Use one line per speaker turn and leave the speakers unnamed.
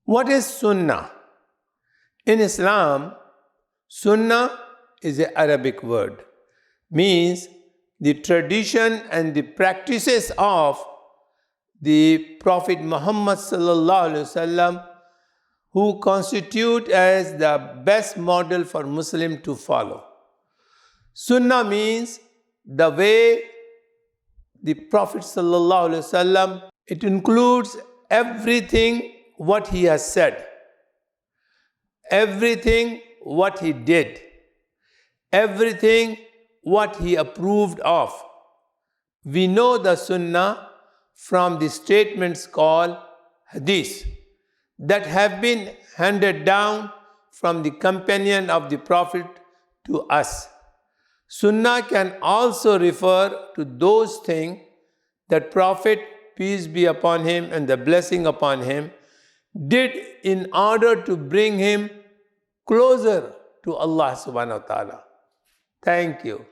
What is Sunnah? In Islam, Sunnah is an Arabic word. Means the tradition and the practices of the Prophet Muhammad sallallahu alaihi wasallam, who constitute as the best model for Muslim to follow. Sunnah means the way the Prophet sallallahu alaihi wasallam, it includes everything what he has said, everything what he did, everything what he approved of. We know the Sunnah from the statements called Hadith that have been handed down from the companion of the Prophet to us. Sunnah can also refer to those things that Prophet, peace be upon him and the blessing upon him, did in order to bring him closer to Allah subhanahu wa ta'ala. Thank you.